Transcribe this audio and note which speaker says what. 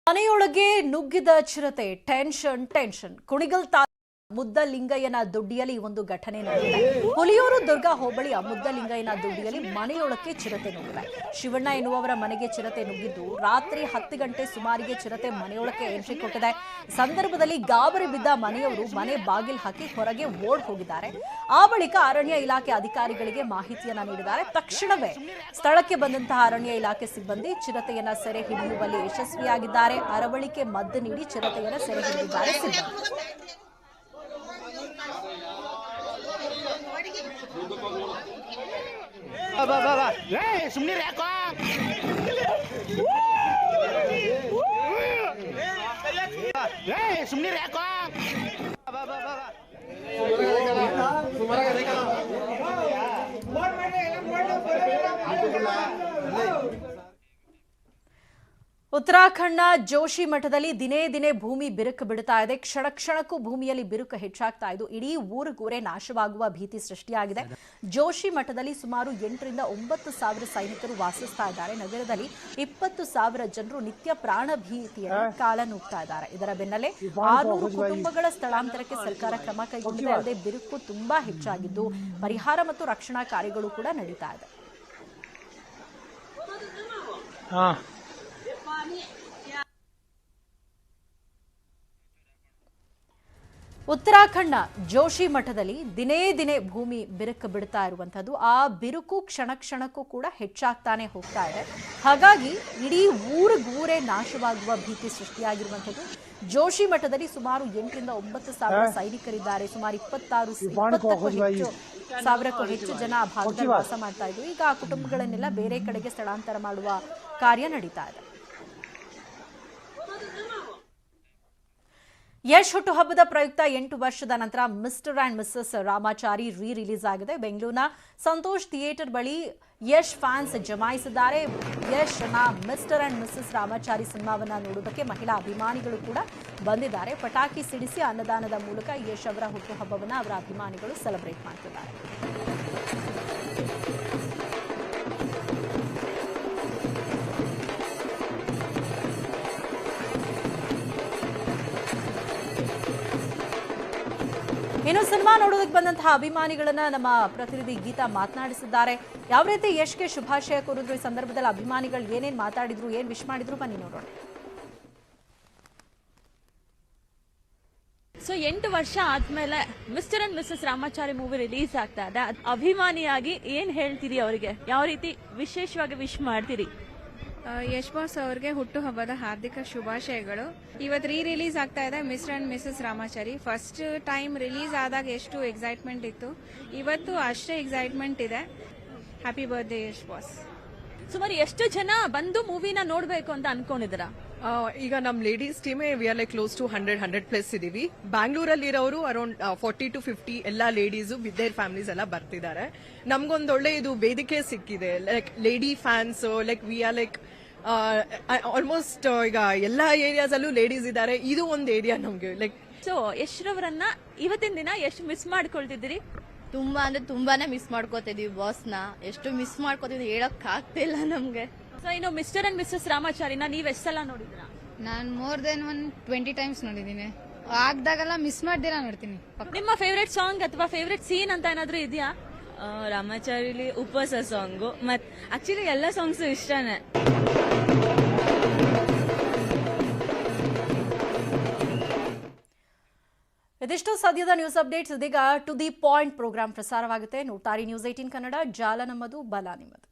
Speaker 1: ಮನೆಯೊಳಗೆ ನುಗ್ಗಿದ ಚಿರತೆ ಟೆನ್ಷನ್ ಕುಣಿಗಲ್ ಮುದ್ದಲಿಂಗಯ್ಯನ ದೊಡ್ಡಿಯಲ್ಲಿ ಒಂದು ಘಟನೆ ನಡೆದಿದೆ. ಹುಲಿಯೂರು ದುರ್ಗಾ ಹೋಬಳಿಯ ಮುದ್ದಲಿಂಗಯ್ಯನ ದೊಡ್ಡಿಯಲ್ಲಿ ಮನೆಯೊಳಕ್ಕೆ ಚಿರತೆ ನುಗ್ಗಿದೆ. ಶಿವಣ್ಣ ಎನ್ನುವವರ ಮನೆಗೆ ಚಿರತೆ ನುಗ್ಗಿದ್ದು ರಾತ್ರಿ 10 ಗಂಟೆ ಸುಮಾರಿಗೆ ಚಿರತೆ ಮನೆಯೊಳಕ್ಕೆ ಎಂಟ್ರಿ ಕೊಟ್ಟಿದೆ. ಸಂದರ್ಭದಲ್ಲಿ ಗಾಬರಿ ಬಿದ್ದ ಮನೆಯವರು ಮನೆ ಬಾಗಿಲು ಹಾಕಿ ಹೊರಗೆ ಓಡ್ ಹೋಗಿದ್ದಾರೆ. ಆ ಬಳಿಕ ಅರಣ್ಯ ಇಲಾಖೆ ಅಧಿಕಾರಿಗಳಿಗೆ ಮಾಹಿತಿಯನ್ನ ನೀಡಿದ್ದಾರೆ. ತಕ್ಷಣವೇ ಸ್ಥಳಕ್ಕೆ ಬಂದಂತಹ ಅರಣ್ಯ ಇಲಾಖೆ ಸಿಬ್ಬಂದಿ ಚಿರತೆಯನ್ನ ಸೆರೆ ಹಿಡಿಯುವಲ್ಲಿ ಯಶಸ್ವಿಯಾಗಿದ್ದಾರೆ. ಅರವಳಿಕೆ ಮದ್ದು ನೀಡಿ ಚಿರತೆಯನ್ನ ಸೆರೆ ಹಿಡಿದಿದ್ದಾರೆ ಸಿಬ್ಬಂದಿ.
Speaker 2: ಸುಮ್ನಿರ್ ಯಾಕೋ ಸುಮ್ನಿರ್ ಯಾಕೋ
Speaker 1: ಉತ್ತರಾಖಂಡ್ನ ಜೋಶಿ ಮಠದಲ್ಲಿ ದಿನೇ ದಿನೇ ಭೂಮಿ ಬಿರುಕು ಬಿಡುತ್ತಾ ಇದೆ. ಕ್ಷಣಕ್ಕೂ ಭೂಮಿಯಲ್ಲಿ ಬಿರುಕು ಹೆಚ್ಚಾಗ್ತಾ ಇದ್ದು ಇಡೀ ಊರುಗೂರೇ ನಾಶವಾಗುವ ಭೀತಿ ಸೃಷ್ಟಿಯಾಗಿದೆ. ಜೋಶಿ ಮಠದಲ್ಲಿ ಸುಮಾರು 8 ರಿಂದ 9 ಸಾವಿರ ಸೈನಿಕರು ವಾಸಿಸ್ತಾ ಇದ್ದಾರೆ. ನಗರದಲ್ಲಿ 20 ಸಾವಿರ ಜನರು ನಿತ್ಯ ಪ್ರಾಣ ಭೀತಿಯನ್ನು ಕಾಲ ನೂಗ್ತಾ ಇದ್ದಾರೆ. ಇದರ ಬೆನ್ನಲ್ಲೇ 600 ಕುಟುಂಬಗಳ ಸ್ಥಳಾಂತರಕ್ಕೆ ಸರ್ಕಾರ ಕ್ರಮ ಕೈಗೊಂಡಿದೆ. ಅಲ್ಲದೆ ಬಿರುಕು ತುಂಬಾ ಹೆಚ್ಚಾಗಿದ್ದು ಪರಿಹಾರ ಮತ್ತು ರಕ್ಷಣಾ ಕಾರ್ಯಗಳು ಕೂಡ ನಡೀತಾ ಇದೆ. ಉತ್ತರಾಖಂಡ್ನ ಜೋಶಿ ಮಠದಲ್ಲಿ ದಿನೇ ದಿನೇ ಭೂಮಿ ಬಿರುಕು ಬಿಡ್ತಾ ಇರುವಂತದ್ದು. ಆ ಬಿರುಕು ಕ್ಷಣಕ್ಕೂ ಕೂಡ ಹೆಚ್ಚಾಗ್ತಾನೆ ಹೋಗ್ತಾ ಇದೆ. ಹಾಗಾಗಿ ಇಡೀ ಊರೇ ನಾಶವಾಗುವ ಭೀತಿ ಸೃಷ್ಟಿಯಾಗಿರುವಂತದ್ದು. ಜೋಶಿ ಮಠದಲ್ಲಿ ಸುಮಾರು 8 ರಿಂದ 9 ಸಾವಿರ ಸೈನಿಕರಿದ್ದಾರೆ. ಸುಮಾರು 20 ಸಾವಿರಕ್ಕೂ ಹೆಚ್ಚು ಜನ ಆ ಭಾಗದಲ್ಲಿ ವಾಸ ಮಾಡ್ತಾ ಇದ್ರು. ಈಗ ಆ ಕುಟುಂಬಗಳನ್ನೆಲ್ಲ ಬೇರೆ ಕಡೆಗೆ ಸ್ಥಳಾಂತರ ಮಾಡುವ ಕಾರ್ಯ ನಡೀತಾ ಇದೆ. ಯಶ್ ಹುಟ್ಟುಹಬ್ಬದ ಪ್ರಯುಕ್ತ 8 ವರ್ಷದ ನಂತರ mister and Mrs Ramachari release ಆಗಿದೆ. ಬೆಂಗಳೂರಿನ ಸಂತೋಷ್ ಥಿಯೇಟರ್ ಬಳಿ ಯಶ್ ಫ್ಯಾನ್ಸ್ ಜಮಾಯಿಸಿದ್ದಾರೆ. ಯಶ್ ನ ಮಿಸ್ಟರ್ ಅಂಡ್ ಮಿಸಸ್ ರಾಮಾಚಾರಿ ಸಿನಿಮಾವನ್ನ ನೋಡುವುದಕ್ಕೆ ಮಹಿಳಾ ಅಭಿಮಾನಿಗಳು ಕೂಡ ಬಂದಿದ್ದಾರೆ. ಪಟಾಕಿ ಸಿಡಿಸಿ ಅನ್ನದಾನದ ಮೂಲಕ ಯಶ್ ಅವರ ಹುಟ್ಟುಹಬ್ಬವನ್ನು ಅವರ ಅಭಿಮಾನಿಗಳು ಸೆಲೆಬ್ರೇಟ್ ಮಾಡ್ತಿದ್ದಾರೆ. ಇನ್ನು ಸಿನಿಮಾ ನೋಡೋದಕ್ಕೆ ಬಂದಂತಹ ಅಭಿಮಾನಿಗಳನ್ನ ನಮ್ಮ ಪ್ರತಿನಿಧಿ ಗೀತಾ ಮಾತನಾಡಿಸಿದ್ದಾರೆ. ಯಾವ ರೀತಿ ಯಶ್ಗೆ ಶುಭಾಶಯ ಕೋರಿದ್ರು, ಈ ಸಂದರ್ಭದಲ್ಲಿ ಅಭಿಮಾನಿಗಳು ಏನೇನ್ ಮಾತಾಡಿದ್ರು, ಏನ್ ವಿಶ್ ಮಾಡಿದ್ರು, ಬನ್ನಿ ನೋಡೋಣ.
Speaker 3: ಸೊ 8 ವರ್ಷ ಆದ್ಮೇಲೆ mister and Mrs Ramachari movie release ಆಗ್ತಾ ಇದೆ. ಅಭಿಮಾನಿಯಾಗಿ ಏನ್ ಹೇಳ್ತೀರಿ ಅವರಿಗೆ? ಯಾವ ರೀತಿ ವಿಶೇಷವಾಗಿ ವಿಶ್ ಮಾಡ್ತೀರಿ?
Speaker 4: ಯಶ್ ಬಾಸ್ ಅವರಿಗೆ ಹುಟ್ಟುಹಬ್ಬದ ಹಾರ್ದಿಕ ಶುಭಾಶಯಗಳು. ಇವತ್ತು ರಿಲೀಸ್ ಆಗ್ತಾ ಇದೆ mister and Mrs Ramachari. First time release ಆದಾಗ ಎಷ್ಟು ಎಕ್ಸೈಟ್ಮೆಂಟ್ ಇತ್ತು, ಇವತ್ತು ಅಷ್ಟೇ ಎಕ್ಸೈಟ್ಮೆಂಟ್ ಇದೆ. Happy birthday Yash boss.
Speaker 3: ಸುಮಾರು ಎಷ್ಟು ಜನ ಬಂದು ಮೂವಿನ ನೋಡ್ಬೇಕು ಅಂತ ಅನ್ಕೊಂಡಿದ್ದೀರಾ?
Speaker 5: ಈಗ ನಮ್ ಲೇಡೀಸ್ ಟೀಮೇ we are like close to 100+ ಇದೀವಿ. ಬ್ಯಾಂಗ್ಳೂರಲ್ಲಿ ಇರೋರು ಅರೌಂಡ್ 40 to 50 ಎಲ್ಲಾ ಲೇಡೀಸ್ ವಿತ್ ದೇರ್ ಫ್ಯಾಮಿಲೀಸ್ ಎಲ್ಲ ಬರ್ತಿದ್ದಾರೆ. ನಮ್ಗೊಂದೊಳ್ಳೆ ಇದು ವೇದಿಕೆ ಸಿಕ್ಕಿದೆ. Like lady fans, like we are like almost ಈಗ ಎಲ್ಲಾ ಏರಿಯಾಸ್ ಅಲ್ಲೂ ಲೇಡೀಸ್ ಇದ್ದಾರೆ. ಇದು ಒಂದು ಏರಿಯಾ ನಮ್ಗೆ ಲೈಕ್.
Speaker 3: ಸೊ ಯಶ್ರವರನ್ನ ಇವತ್ತಿನ ದಿನ ಎಷ್ಟು ಮಿಸ್ ಮಾಡ್ಕೊಳ್ತಿದ್ದೀರಿ?
Speaker 6: ತುಂಬಾ ಅಂದ್ರೆ ತುಂಬಾನೇ ಮಿಸ್ ಮಾಡ್ಕೋತಿದೀವಿ ಬಾಸ್ನ. ಎಷ್ಟು ಮಿಸ್ ಮಾಡ್ಕೋತಿದ್ವಿ ಹೇಳಕ್ ಆಗ್ತಿಲ್ಲ ನಮ್ಗೆ.
Speaker 3: ಸೊ ಇನ್ನು ಮಿಸ್ಟರ್ ಅಂಡ್ ಮಿಸಸ್ ರಾಮಾಚಾರಿನ ನೀವ್ ಎಷ್ಟು ಸಲ ನೋಡಿದ್ರಾ?
Speaker 4: ನಾನು ಮೋರ್ ದೆನ್ 20 ಟೈಮ್ಸ್ ನೋಡಿದೀನಿ. ಆಗ್ದಾಗೆಲ್ಲ ಮಿಸ್ ಮಾಡ್ದಿರಾ ನೋಡ್ತೀನಿ.
Speaker 3: ನಿಮ್ಮ ಫೇವ್ರೆಟ್ ಸಾಂಗ್ ಅಥವಾ ಫೇವ್ರೆಟ್ ಸೀನ್ ಅಂತ ಏನಾದ್ರೂ ಇದೆಯಾ?
Speaker 6: ರಾಮಾಚಾರಿಲಿ ಉಪವಾಸ ಸಾಂಗು ಮತ್ ಆಕ್ಚುಲಿ ಎಲ್ಲ ಸಾಂಗ್ಸ್ ಇಷ್ಟನೇ.
Speaker 1: ಇದಿಷ್ಟು ಸದ್ಯದ ನ್ಯೂಸ್ ಅಪ್ಡೇಟ್ಸ್. ಇದೀಗ ಟು ದಿ ಪಾಯಿಂಟ್ ಪ್ರೋಗ್ರಾಂ ಪ್ರಸಾರವಾಗುತ್ತೆ. ನೋಡ್ತಾರೆ ನ್ಯೂಸ್ 18 ಕನ್ನಡ. ಜಾಲ ನಮ್ಮದು, ಬಲ ನಿಮ್ಮದು.